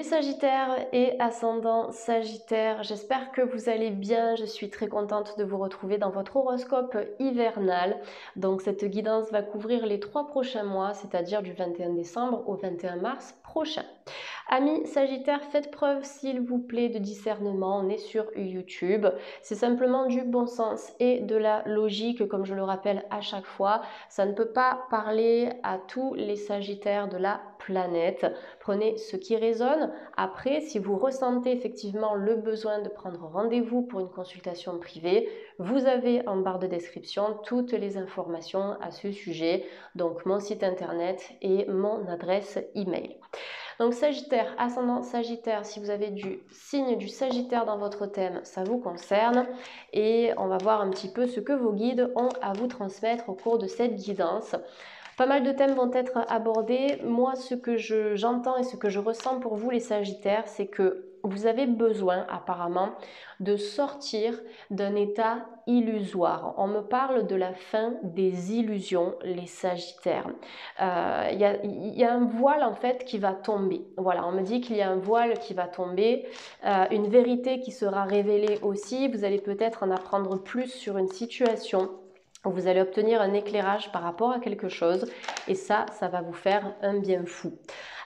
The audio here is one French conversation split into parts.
Sagittaires et ascendant Sagittaire, j'espère que vous allez bien. Je suis très contente de vous retrouver dans votre horoscope hivernal. Donc cette guidance va couvrir les 3 prochains mois, c'est-à-dire du 21 décembre au 21 mars prochain. Amis Sagittaires, faites preuve s'il vous plaît de discernement, on est sur YouTube. C'est simplement du bon sens et de la logique, comme je le rappelle à chaque fois. Ça ne peut pas parler à tous les Sagittaires de la planète. Prenez ce qui résonne. Après, si vous ressentez effectivement le besoin de prendre rendez-vous pour une consultation privée, vous avez en barre de description toutes les informations à ce sujet, donc mon site internet et mon adresse email. Donc Sagittaire, ascendant Sagittaire, si vous avez du signe du Sagittaire dans votre thème, ça vous concerne. Et on va voir un petit peu ce que vos guides ont à vous transmettre au cours de cette guidance. Pas mal de thèmes vont être abordés. Moi, ce que j'entends et ce que je ressens pour vous les Sagittaires, c'est que vous avez besoin apparemment de sortir d'un état illusoire. On me parle de la fin des illusions, les Sagittaires. Il y a un voile en fait qui va tomber. Voilà, on me dit qu'il y a un voile qui va tomber, une vérité qui sera révélée aussi. Vous allez peut-être en apprendre plus sur une situation. Vous allez obtenir un éclairage par rapport à quelque chose et ça va vous faire un bien fou.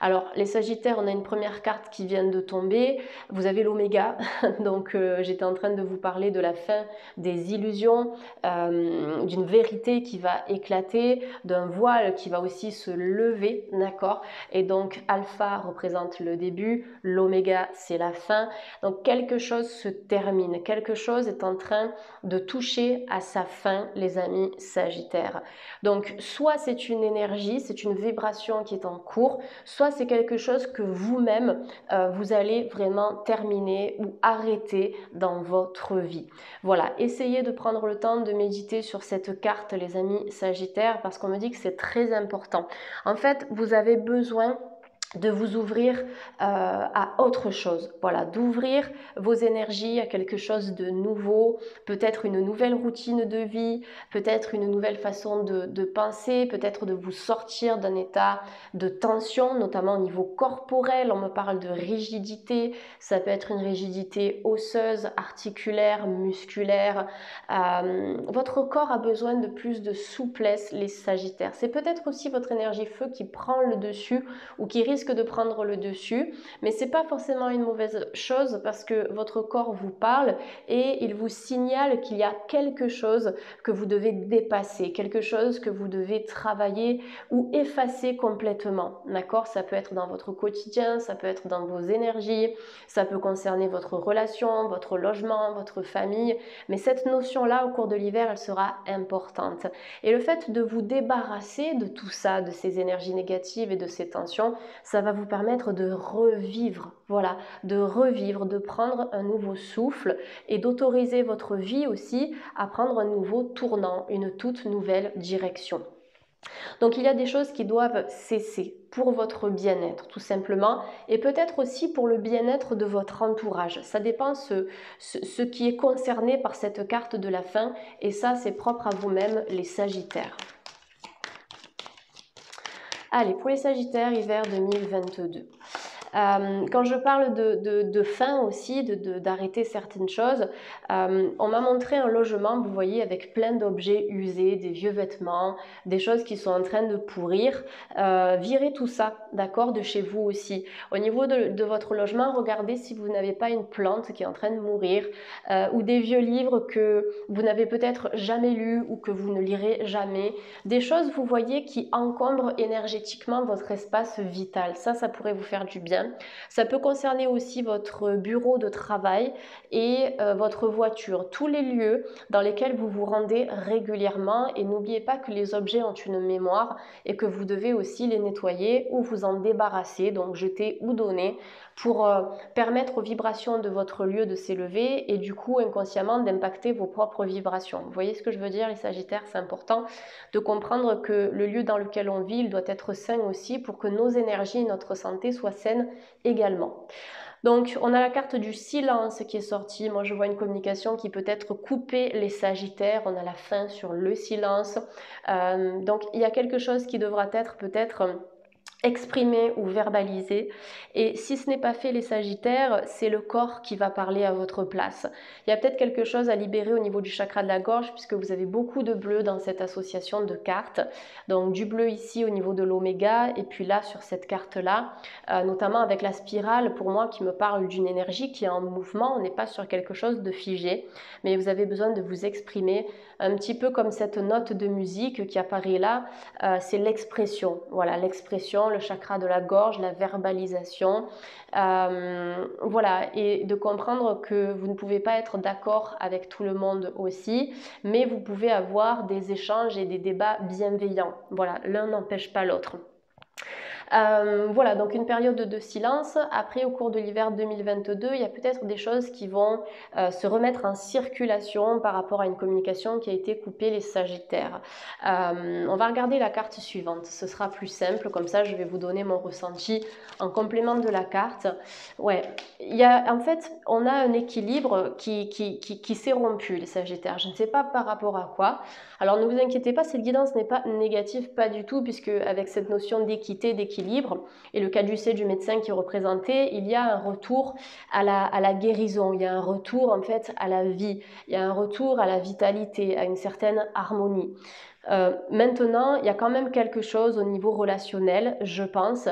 Alors les Sagittaires, on a une première carte qui vient de tomber, vous avez l'Oméga, donc j'étais en train de vous parler de la fin des illusions, d'une vérité qui va éclater, d'un voile qui va aussi se lever, d'accord? Et donc Alpha représente le début, l'Oméga c'est la fin, donc quelque chose se termine, quelque chose est en train de toucher à sa fin, les amis Sagittaires. Donc soit c'est une énergie, c'est une vibration qui est en cours, soit c'est quelque chose que vous-même vous allez vraiment terminer ou arrêter dans votre vie. Voilà, essayez de prendre le temps de méditer sur cette carte, les amis Sagittaires, parce qu'on me dit que c'est très important. En fait, vous avez besoin de vous ouvrir à autre chose, voilà, d'ouvrir vos énergies à quelque chose de nouveau, peut-être une nouvelle routine de vie, peut-être une nouvelle façon de penser, peut-être de vous sortir d'un état de tension, notamment au niveau corporel. On me parle de rigidité, ça peut être une rigidité osseuse, articulaire, musculaire. Votre corps a besoin de plus de souplesse, les Sagittaires. C'est peut-être aussi votre énergie feu qui prend le dessus ou qui risque de prendre le dessus, mais c'est pas forcément une mauvaise chose parce que votre corps vous parle et il vous signale qu'il y a quelque chose que vous devez dépasser, quelque chose que vous devez travailler ou effacer complètement, d'accord? Ça peut être dans votre quotidien, ça peut être dans vos énergies, ça peut concerner votre relation, votre logement, votre famille, mais cette notion-là au cours de l'hiver, elle sera importante. Et le fait de vous débarrasser de tout ça, de ces énergies négatives et de ces tensions, ça va vous permettre de revivre, voilà, de revivre, de prendre un nouveau souffle et d'autoriser votre vie aussi à prendre un nouveau tournant, une toute nouvelle direction. Donc il y a des choses qui doivent cesser pour votre bien-être tout simplement et peut-être aussi pour le bien-être de votre entourage. Ça dépend ce qui est concerné par cette carte de la fin et ça c'est propre à vous-même les Sagittaires. Allez, pour les Sagittaires, hiver 2022. Quand je parle de fin aussi, d'arrêter certaines choses, on m'a montré un logement, vous voyez, avec plein d'objets usés, des vieux vêtements, des choses qui sont en train de pourrir. Virez tout ça, d'accord, de chez vous aussi. Au niveau de votre logement, regardez si vous n'avez pas une plante qui est en train de mourir ou des vieux livres que vous n'avez peut-être jamais lus ou que vous ne lirez jamais. Des choses, vous voyez, qui encombrent énergétiquement votre espace vital. Ça pourrait vous faire du bien. Ça peut concerner aussi votre bureau de travail et votre voiture, tous les lieux dans lesquels vous vous rendez régulièrement et n'oubliez pas que les objets ont une mémoire et que vous devez aussi les nettoyer ou vous en débarrasser, donc jeter ou donner pour permettre aux vibrations de votre lieu de s'élever et du coup inconsciemment d'impacter vos propres vibrations. Vous voyez ce que je veux dire les Sagittaires? C'est important de comprendre que le lieu dans lequel on vit, il doit être sain aussi pour que nos énergies et notre santé soient saines également. Donc on a la carte du silence qui est sortie, moi je vois une communication qui peut être coupée les Sagittaires, on a la fin sur le silence, donc il y a quelque chose qui devra être peut-être exprimer ou verbaliser. Et si ce n'est pas fait, les Sagittaires, c'est le corps qui va parler à votre place. Il y a peut-être quelque chose à libérer au niveau du chakra de la gorge, puisque vous avez beaucoup de bleu dans cette association de cartes. Donc du bleu ici au niveau de l'oméga, et puis là sur cette carte-là, notamment avec la spirale, pour moi, qui me parle d'une énergie qui est en mouvement. On n'est pas sur quelque chose de figé, mais vous avez besoin de vous exprimer, un petit peu comme cette note de musique qui apparaît là, c'est l'expression. Voilà, l'expression, le chakra de la gorge, la verbalisation. Voilà, et de comprendre que vous ne pouvez pas être d'accord avec tout le monde aussi, mais vous pouvez avoir des échanges et des débats bienveillants. Voilà, l'un n'empêche pas l'autre. Voilà, donc une période de silence. Après, au cours de l'hiver 2022, il y a peut-être des choses qui vont se remettre en circulation par rapport à une communication qui a été coupée, les Sagittaires. On va regarder la carte suivante, ce sera plus simple, comme ça je vais vous donner mon ressenti en complément de la carte. Ouais, en fait, on a un équilibre qui s'est rompu, les Sagittaires. Je ne sais pas par rapport à quoi. Alors ne vous inquiétez pas, cette guidance n'est pas négative, pas du tout, puisque avec cette notion d'équité, d'équilibre, et le caducée du médecin qui est représenté, il y a un retour à la guérison, il y a un retour en fait à la vie, il y a un retour à la vitalité, à une certaine harmonie. Maintenant, il y a quand même quelque chose au niveau relationnel, je pense,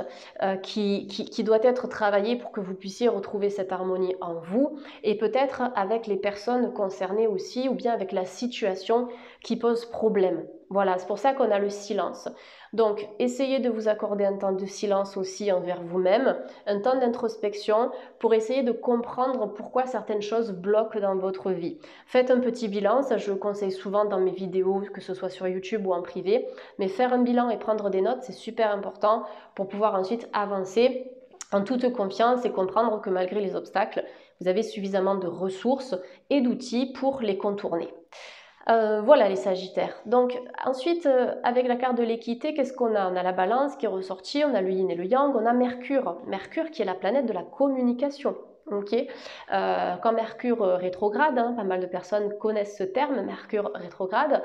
qui doit être travaillé pour que vous puissiez retrouver cette harmonie en vous, et peut-être avec les personnes concernées aussi, ou bien avec la situation qui pose problème. Voilà, c'est pour ça qu'on a le silence. Donc, essayez de vous accorder un temps de silence aussi envers vous-même, un temps d'introspection pour essayer de comprendre pourquoi certaines choses bloquent dans votre vie. Faites un petit bilan, ça je le conseille souvent dans mes vidéos, que ce soit sur YouTube ou en privé, mais faire un bilan et prendre des notes, c'est super important pour pouvoir ensuite avancer en toute confiance et comprendre que malgré les obstacles, vous avez suffisamment de ressources et d'outils pour les contourner. Voilà les Sagittaires. Donc ensuite, avec la carte de l'équité, qu'est-ce qu'on a? On a la balance qui est ressortie, on a le yin et le yang, on a Mercure. Mercure qui est la planète de la communication. Okay, quand Mercure rétrograde, pas mal de personnes connaissent ce terme, Mercure rétrograde,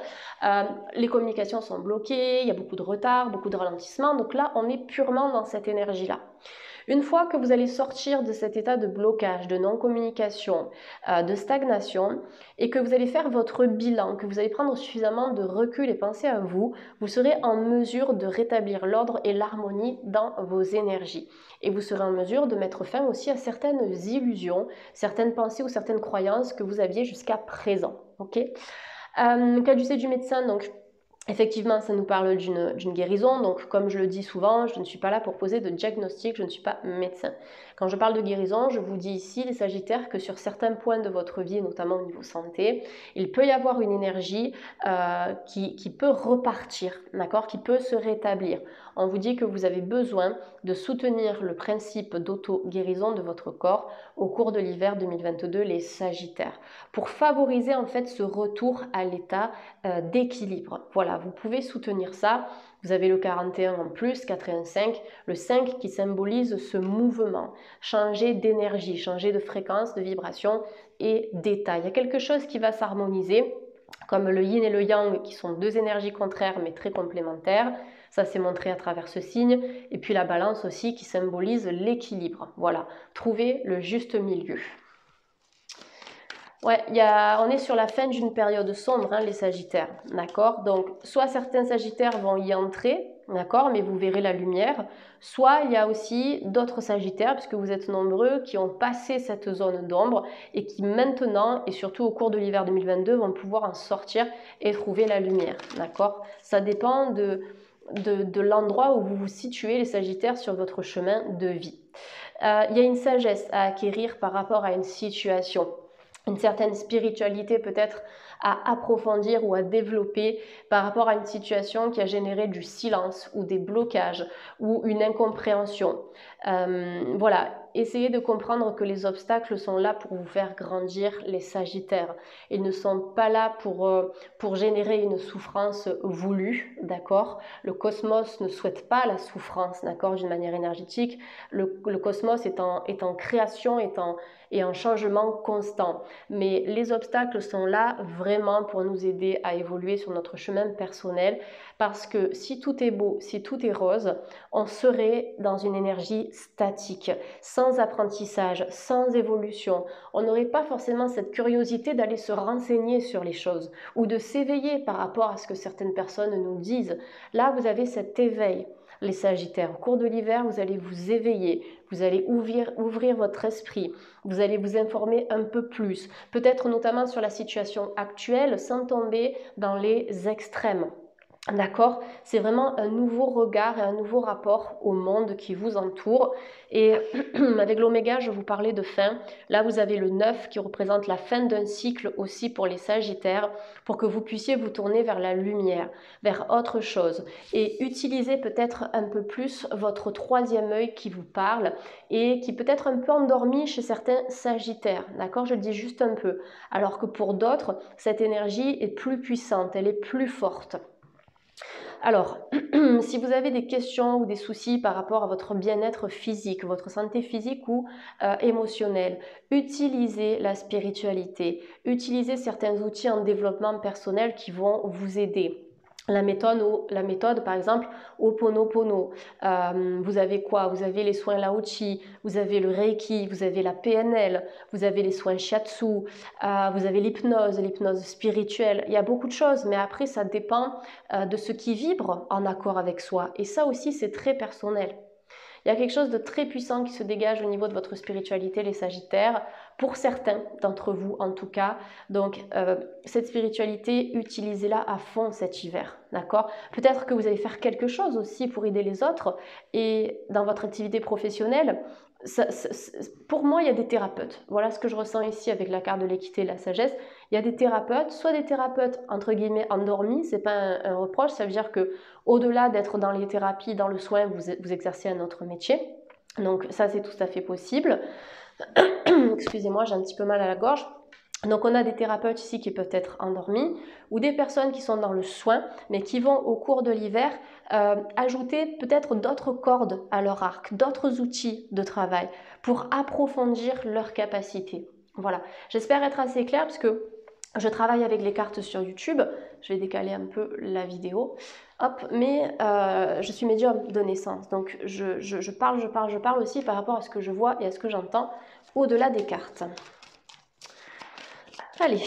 les communications sont bloquées, il y a beaucoup de retard, beaucoup de ralentissement, donc là on est purement dans cette énergie-là. Une fois que vous allez sortir de cet état de blocage, de non-communication, de stagnation, et que vous allez faire votre bilan, que vous allez prendre suffisamment de recul et penser à vous, vous serez en mesure de rétablir l'ordre et l'harmonie dans vos énergies. Et vous serez en mesure de mettre fin aussi à certaines illusions, certaines pensées ou certaines croyances que vous aviez jusqu'à présent. Okay, caducée du médecin, donc effectivement, ça nous parle d'une guérison, donc comme je le dis souvent, je ne suis pas là pour poser de diagnostic, je ne suis pas médecin. Quand je parle de guérison, je vous dis ici, les Sagittaires, que sur certains points de votre vie, notamment au niveau santé, il peut y avoir une énergie qui peut repartir, d'accord, qui peut se rétablir. On vous dit que vous avez besoin de soutenir le principe d'auto-guérison de votre corps au cours de l'hiver 2022, les Sagittaires, pour favoriser en fait ce retour à l'état d'équilibre. Voilà, vous pouvez soutenir ça. Vous avez le 41 en plus, 4 et un 5, le 5 qui symbolise ce mouvement, changer d'énergie, changer de fréquence, de vibration et d'état. Il y a quelque chose qui va s'harmoniser, comme le yin et le yang qui sont deux énergies contraires mais très complémentaires. Ça c'est montré à travers ce signe. Et puis la balance aussi qui symbolise l'équilibre. Voilà, trouver le juste milieu. Ouais, on est sur la fin d'une période sombre, les Sagittaires, d'accord? Donc, soit certains Sagittaires vont y entrer, d'accord, mais vous verrez la lumière, soit il y a aussi d'autres Sagittaires, puisque vous êtes nombreux, qui ont passé cette zone d'ombre et qui maintenant, et surtout au cours de l'hiver 2022, vont pouvoir en sortir et trouver la lumière, d'accord? Ça dépend de l'endroit où vous vous situez, les Sagittaires, sur votre chemin de vie. Il y a une sagesse à acquérir par rapport à une situation, une certaine spiritualité peut-être à approfondir ou à développer par rapport à une situation qui a généré du silence ou des blocages ou une incompréhension. Voilà, essayez de comprendre que les obstacles sont là pour vous faire grandir, les Sagittaires. Ils ne sont pas là pour générer une souffrance voulue, d'accord? Le cosmos ne souhaite pas la souffrance, d'accord, d'une manière énergétique. Le cosmos est en création, et en changement constant. Mais les obstacles sont là vraiment pour nous aider à évoluer sur notre chemin personnel, parce que si tout est beau, si tout est rose, on serait dans une énergie statique, sans apprentissage, sans évolution. On n'aurait pas forcément cette curiosité d'aller se renseigner sur les choses ou de s'éveiller par rapport à ce que certaines personnes nous disent. Là, vous avez cet éveil. Les Sagittaires, au cours de l'hiver, vous allez vous éveiller, vous allez ouvrir votre esprit, vous allez vous informer un peu plus, peut-être notamment sur la situation actuelle, sans tomber dans les extrêmes. D'accord? C'est vraiment un nouveau regard et un nouveau rapport au monde qui vous entoure. Et avec l'oméga, je vous parlais de fin. Là, vous avez le 9 qui représente la fin d'un cycle aussi pour les Sagittaires, pour que vous puissiez vous tourner vers la lumière, vers autre chose. Et utiliser peut-être un peu plus votre troisième œil qui vous parle et qui peut être un peu endormi chez certains Sagittaires. D'accord? Je dis juste un peu. Alors que pour d'autres, cette énergie est plus puissante, elle est plus forte. Alors, si vous avez des questions ou des soucis par rapport à votre bien-être physique, votre santé physique ou émotionnelle, utilisez la spiritualité, utilisez certains outils en développement personnel qui vont vous aider. La méthode, par exemple, Ho'oponopono. Vous avez quoi? Vous avez les soins Lao-Chi, vous avez le Reiki, vous avez la PNL, vous avez les soins Shiatsu, vous avez l'hypnose spirituelle. Il y a beaucoup de choses, mais après, ça dépend de ce qui vibre en accord avec soi. Et ça aussi, c'est très personnel. Il y a quelque chose de très puissant qui se dégage au niveau de votre spiritualité, les Sagittaires, pour certains d'entre vous en tout cas. Donc cette spiritualité, utilisez-la à fond cet hiver, d'accord? Peut-être que vous allez faire quelque chose aussi pour aider les autres, et dans votre activité professionnelle, pour moi, il y a des thérapeutes. Voilà ce que je ressens ici avec la carte de l'équité et la sagesse. Il y a des thérapeutes, soit des thérapeutes entre guillemets endormis, c'est pas un reproche, ça veut dire que au-delà d'être dans les thérapies, dans le soin, vous exercez un autre métier. Donc ça, c'est tout à fait possible. Excusez-moi, j'ai un petit peu mal à la gorge. Donc on a des thérapeutes ici qui peuvent être endormis, ou des personnes qui sont dans le soin, mais qui vont au cours de l'hiver ajouter peut-être d'autres cordes à leur arc, d'autres outils de travail pour approfondir leurs capacités. Voilà, j'espère être assez claire parce que je travaille avec les cartes sur YouTube. Je vais décaler un peu la vidéo. Hop, mais je suis médium de naissance, donc je parle aussi par rapport à ce que je vois et à ce que j'entends au-delà des cartes. Allez,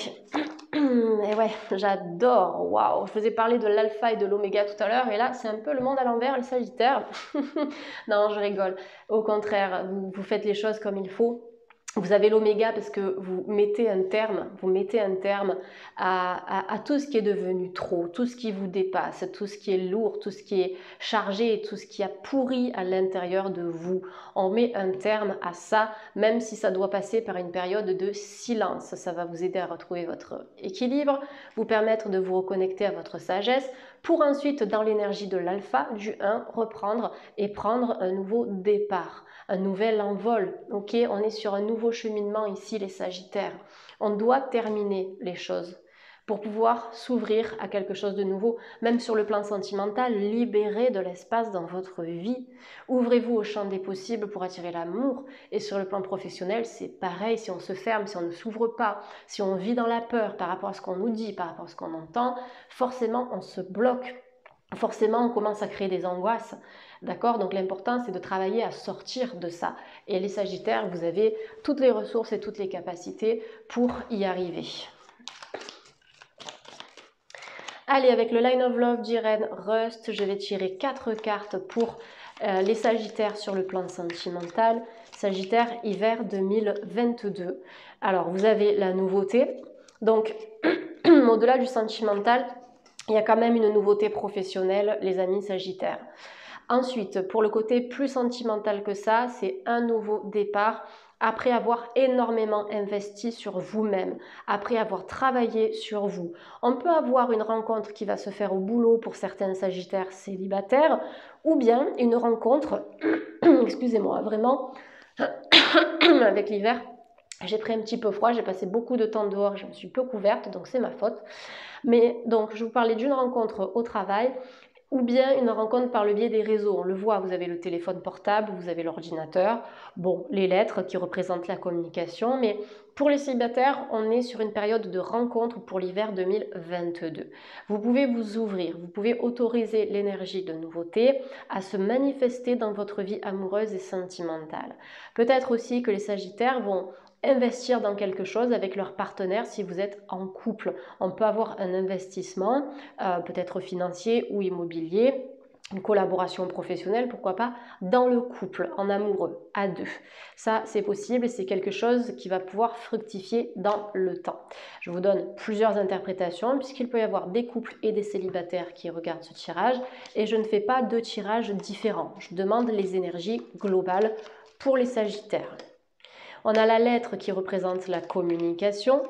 et ouais, j'adore, waouh, je vous ai parlé de l'alpha et de l'oméga tout à l'heure, et là, c'est un peu le monde à l'envers, les Sagittaires. Non, je rigole, au contraire, vous faites les choses comme il faut. Vous avez l'oméga parce que vous mettez un terme à tout ce qui est devenu trop, tout ce qui vous dépasse, tout ce qui est lourd, tout ce qui est chargé, tout ce qui a pourri à l'intérieur de vous. On met un terme à ça, même si ça doit passer par une période de silence. Ça va vous aider à retrouver votre équilibre, vous permettre de vous reconnecter à votre sagesse, pour ensuite, dans l'énergie de l'alpha, du 1, reprendre et prendre un nouveau départ, un nouvel envol. Ok, on est sur un nouveau cheminement ici, les Sagittaires. On doit terminer les choses pour pouvoir s'ouvrir à quelque chose de nouveau. Même sur le plan sentimental, libérez de l'espace dans votre vie. Ouvrez-vous au champ des possibles pour attirer l'amour. Et sur le plan professionnel, c'est pareil. Si on se ferme, si on ne s'ouvre pas, si on vit dans la peur par rapport à ce qu'on nous dit, par rapport à ce qu'on entend, forcément on se bloque. Forcément, on commence à créer des angoisses. D'accord? Donc l'important, c'est de travailler à sortir de ça. Et les Sagittaires, vous avez toutes les ressources et toutes les capacités pour y arriver. Allez, avec le Line of Love d'Irène Rust, je vais tirer 4 cartes pour les Sagittaires sur le plan sentimental. Sagittaire hiver 2022. Alors, vous avez la nouveauté. Donc, au-delà du sentimental, il y a quand même une nouveauté professionnelle, les amis Sagittaires. Ensuite, pour le côté plus sentimental que ça, c'est un nouveau départ après avoir énormément investi sur vous-même, après avoir travaillé sur vous. On peut avoir une rencontre qui va se faire au boulot pour certains Sagittaires célibataires, ou bien une rencontre, excusez-moi, vraiment Avec l'hiver, j'ai pris un petit peu froid, j'ai passé beaucoup de temps dehors, je me suis peu couverte, donc c'est ma faute. Mais donc, je vous parlais d'une rencontre au travail ou bien une rencontre par le biais des réseaux. On le voit, vous avez le téléphone portable, vous avez l'ordinateur, bon, les lettres qui représentent la communication, mais pour les célibataires, on est sur une période de rencontre pour l'hiver 2022. Vous pouvez vous ouvrir, vous pouvez autoriser l'énergie de nouveauté à se manifester dans votre vie amoureuse et sentimentale. Peut-être aussi que les sagittaires vont investir dans quelque chose avec leur partenaire si vous êtes en couple. On peut avoir un investissement, peut-être financier ou immobilier, une collaboration professionnelle, pourquoi pas, dans le couple, en amoureux, à deux. Ça, c'est possible et c'est quelque chose qui va pouvoir fructifier dans le temps. Je vous donne plusieurs interprétations puisqu'il peut y avoir des couples et des célibataires qui regardent ce tirage et je ne fais pas deux tirages différents. Je demande les énergies globales pour les sagittaires. On a la lettre qui représente la communication,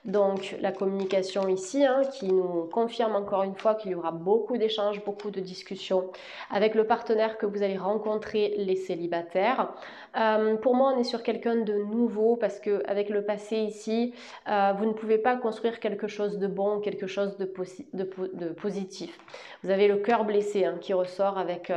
donc la communication ici qui nous confirme encore une fois qu'il y aura beaucoup d'échanges, beaucoup de discussions avec le partenaire que vous allez rencontrer, les célibataires. Pour moi, on est sur quelqu'un de nouveau parce qu'avec le passé ici, vous ne pouvez pas construire quelque chose de bon, quelque chose de positif. Vous avez le cœur blessé qui ressort avec...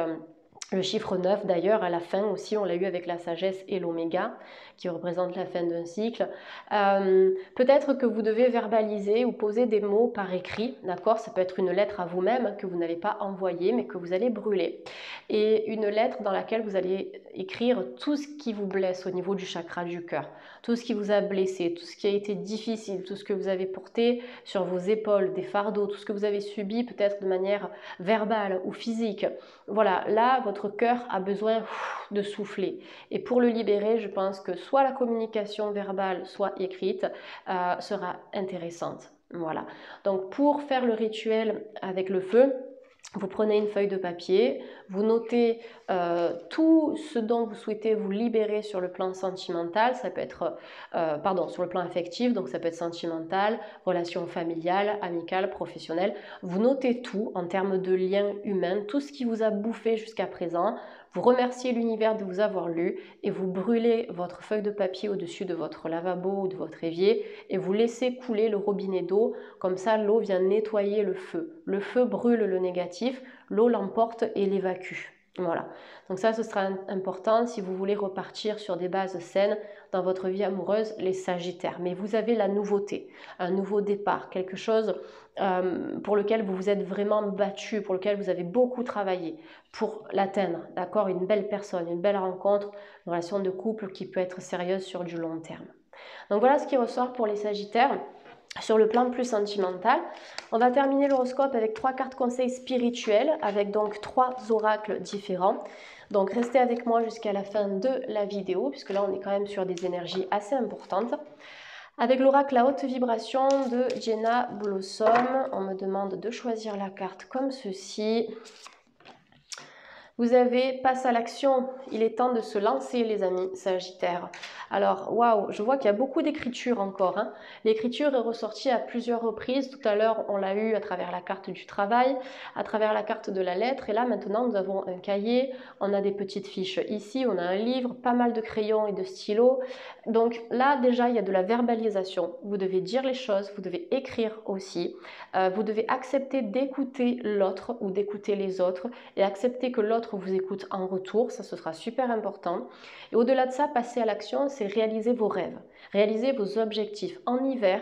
le chiffre 9 d'ailleurs, à la fin aussi, on l'a eu avec la sagesse et l'oméga, qui représente la fin d'un cycle. Peut-être que vous devez verbaliser ou poser des mots par écrit, d'accord? Ça peut être une lettre à vous-même que vous n'allez pas envoyer, mais que vous allez brûler. Et une lettre dans laquelle vous allez écrire tout ce qui vous blesse au niveau du chakra du cœur, tout ce qui vous a blessé, tout ce qui a été difficile, tout ce que vous avez porté sur vos épaules, des fardeaux, tout ce que vous avez subi peut-être de manière verbale ou physique. Voilà, là, votre cœur a besoin de souffler. Et pour le libérer, je pense que soit la communication verbale, soit écrite, sera intéressante. Voilà. Donc, pour faire le rituel avec le feu, vous prenez une feuille de papier, vous notez tout ce dont vous souhaitez vous libérer sur le plan sentimental, ça peut être, sur le plan affectif, donc ça peut être sentimental, relation familiale, amicale, professionnelle. Vous notez tout en termes de liens humains, tout ce qui vous a bouffé jusqu'à présent. Vous remerciez l'univers de vous avoir lu et vous brûlez votre feuille de papier au-dessus de votre lavabo ou de votre évier et vous laissez couler le robinet d'eau. Comme ça, l'eau vient nettoyer le feu. Le feu brûle le négatif, l'eau l'emporte et l'évacue. Voilà. Donc ça, ce sera important si vous voulez repartir sur des bases saines dans votre vie amoureuse, les sagittaires. Mais vous avez la nouveauté, un nouveau départ, quelque chose pour lequel vous vous êtes vraiment battu, pour lequel vous avez beaucoup travaillé pour l'atteindre, d'accord? Une belle personne, une belle rencontre, une relation de couple qui peut être sérieuse sur du long terme. Donc voilà ce qui ressort pour les sagittaires. Sur le plan plus sentimental, on va terminer l'horoscope avec 3 cartes conseils spirituels, avec donc 3 oracles différents. Donc restez avec moi jusqu'à la fin de la vidéo, puisque là on est quand même sur des énergies assez importantes. Avec l'oracle La Haute Vibration de Jenna Blossom, on me demande de choisir la carte comme ceci. Vous avez passe à l'action, il est temps de se lancer les amis sagittaires. Alors waouh, je vois qu'il y a beaucoup d'écriture encore. L'écriture est ressortie à plusieurs reprises. Tout à l'heure on l'a eu à travers la carte du travail, à travers la carte de la lettre. Et là maintenant nous avons un cahier, on a des petites fiches ici, on a un livre, pas mal de crayons et de stylos. Donc là déjà il y a de la verbalisation. Vous devez dire les choses, vous devez écrire aussi. Vous devez accepter d'écouter l'autre ou d'écouter les autres et accepter que l'autre vous écoute en retour, ça ce sera super important. Et au-delà de ça, passer à l'action, c'est réaliser vos rêves, réaliser vos objectifs. En hiver,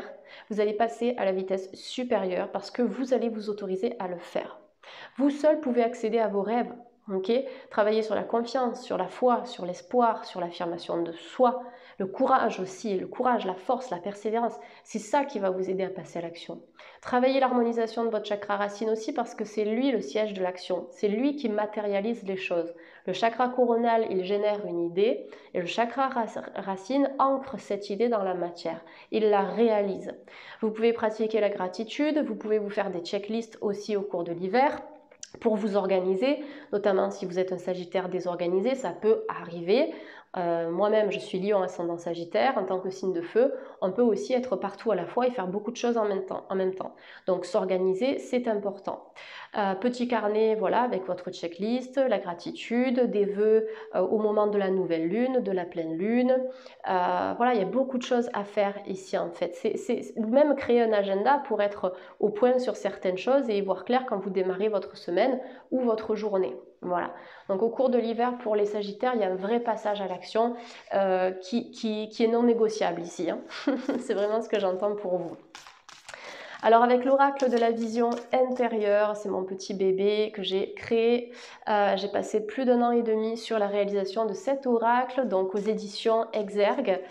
vous allez passer à la vitesse supérieure parce que vous allez vous autoriser à le faire. Vous seul pouvez accéder à vos rêves. Travailler sur la confiance, sur la foi, sur l'espoir, sur l'affirmation de soi, le courage aussi, le courage, la force, la persévérance, c'est ça qui va vous aider à passer à l'action. Travailler l'harmonisation de votre chakra racine aussi parce que c'est lui le siège de l'action, c'est lui qui matérialise les choses. Le chakra coronal, il génère une idée et le chakra racine ancre cette idée dans la matière, il la réalise. Vous pouvez pratiquer la gratitude, vous pouvez vous faire des checklists aussi au cours de l'hiver, pour vous organiser, notamment si vous êtes un sagittaire désorganisé, ça peut arriver. Moi-même, je suis Lion ascendant Sagittaire, en tant que signe de feu, on peut aussi être partout à la fois et faire beaucoup de choses en même temps. Donc s'organiser, c'est important. Petit carnet, voilà, avec votre checklist, la gratitude, des vœux au moment de la nouvelle lune, de la pleine lune. Voilà, il y a beaucoup de choses à faire ici en fait. Même créer un agenda pour être au point sur certaines choses et y voir clair quand vous démarrez votre semaine ou votre journée. Voilà. Donc au cours de l'hiver, pour les Sagittaires, il y a un vrai passage à l'action qui est non négociable ici. Hein. C'est vraiment ce que j'entends pour vous. Alors avec l'oracle de la vision intérieure, c'est mon petit bébé que j'ai créé. J'ai passé plus d'1 an et demi sur la réalisation de cet oracle, donc aux éditions Exergue.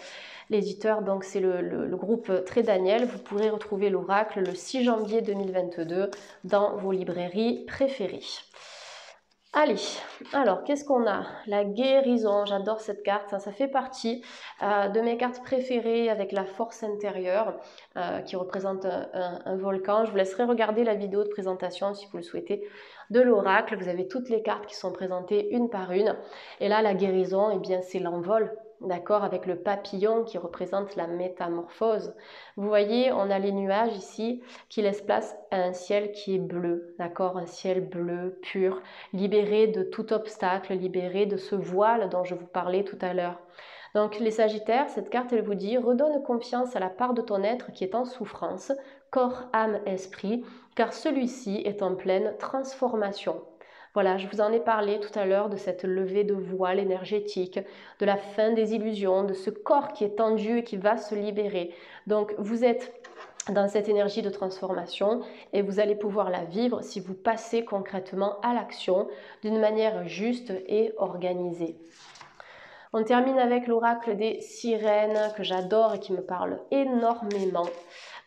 L'éditeur, donc c'est le groupe Très Daniel. Vous pourrez retrouver l'oracle le 6 janvier 2022 dans vos librairies préférées. Allez, alors qu'est-ce qu'on a? La guérison, j'adore cette carte, ça fait partie de mes cartes préférées avec la force intérieure qui représente un volcan. Je vous laisserai regarder la vidéo de présentation si vous le souhaitez de l'oracle. Vous avez toutes les cartes qui sont présentées une par une. Et là, la guérison, eh bien, c'est l'envol. D'accord, avec le papillon qui représente la métamorphose. Vous voyez, on a les nuages ici qui laissent place à un ciel qui est bleu, d'accord, un ciel bleu pur, libéré de tout obstacle, libéré de ce voile dont je vous parlais tout à l'heure. Donc les Sagittaires, cette carte, elle vous dit « Redonne confiance à la part de ton être qui est en souffrance, corps, âme, esprit, car celui-ci est en pleine transformation. » Voilà, je vous en ai parlé tout à l'heure de cette levée de voile énergétique, de la fin des illusions, de ce corps qui est tendu et qui va se libérer. Donc vous êtes dans cette énergie de transformation et vous allez pouvoir la vivre si vous passez concrètement à l'action d'une manière juste et organisée. On termine avec l'oracle des sirènes que j'adore et qui me parle énormément.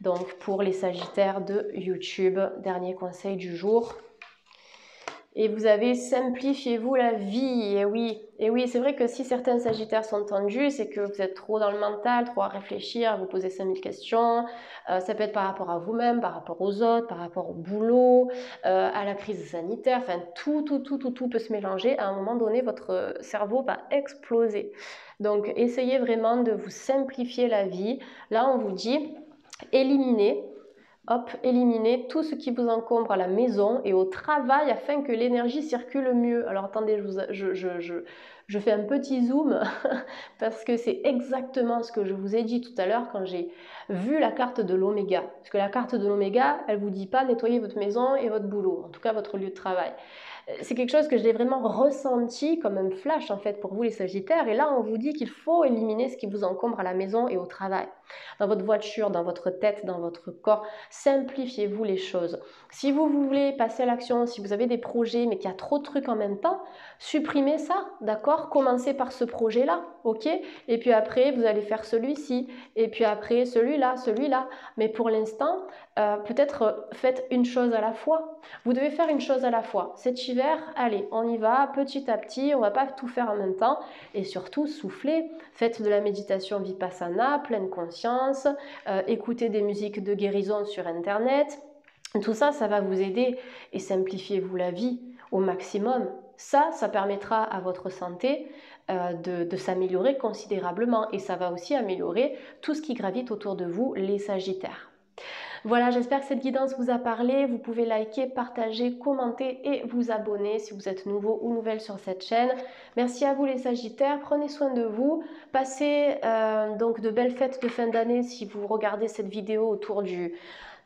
Donc pour les Sagittaires de YouTube, dernier conseil du jour. Et vous avez simplifiez-vous la vie, et oui, c'est vrai que si certains Sagittaires sont tendus, c'est que vous êtes trop dans le mental, trop à réfléchir, à vous poser 5000 questions, ça peut être par rapport à vous-même, par rapport aux autres, par rapport au boulot, à la crise sanitaire, enfin tout peut se mélanger, à un moment donné votre cerveau va exploser. Donc essayez vraiment de vous simplifier la vie, là on vous dit éliminez éliminez tout ce qui vous encombre à la maison et au travail afin que l'énergie circule mieux. Alors attendez, je fais un petit zoom parce que c'est exactement ce que je vous ai dit tout à l'heure quand j'ai vu la carte de l'oméga. Parce que la carte de l'oméga, elle ne vous dit pas nettoyer votre maison et votre boulot, en tout cas votre lieu de travail. C'est quelque chose que j'ai vraiment ressenti comme un flash en fait pour vous les Sagittaires, et là on vous dit qu'il faut éliminer ce qui vous encombre à la maison et au travail, dans votre voiture, dans votre tête, dans votre corps. Simplifiez-vous les choses. Si vous voulez passer à l'action, si vous avez des projets mais qu'il y a trop de trucs en même temps, supprimez ça, d'accord? Commencez par ce projet-là, ok? Et puis après vous allez faire celui-ci, et puis après celui-là, mais pour l'instant, peut-être faites une chose à la fois. Vous devez faire une chose à la fois. Cet hiver, allez, on y va petit à petit, on ne va pas tout faire en même temps, et surtout soufflez, faites de la méditation Vipassana, pleine conscience, écoutez des musiques de guérison sur internet, tout ça, ça va vous aider, et simplifiez-vous la vie au maximum. Ça permettra à votre santé de s'améliorer considérablement, et ça va aussi améliorer tout ce qui gravite autour de vous, les Sagittaires. Voilà, j'espère que cette guidance vous a parlé. Vous pouvez liker, partager, commenter et vous abonner si vous êtes nouveau ou nouvelle sur cette chaîne. Merci à vous les Sagittaires, prenez soin de vous. Passez donc de belles fêtes de fin d'année si vous regardez cette vidéo autour du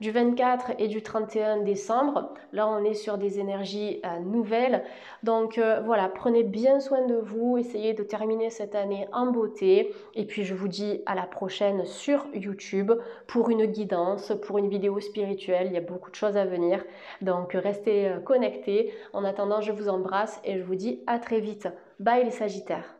24 et du 31 décembre. Là, on est sur des énergies nouvelles. Donc voilà, prenez bien soin de vous, essayez de terminer cette année en beauté. Et puis, je vous dis à la prochaine sur YouTube pour une guidance, pour une vidéo spirituelle. Il y a beaucoup de choses à venir. Donc, restez connectés. En attendant, je vous embrasse et je vous dis à très vite. Bye les Sagittaires.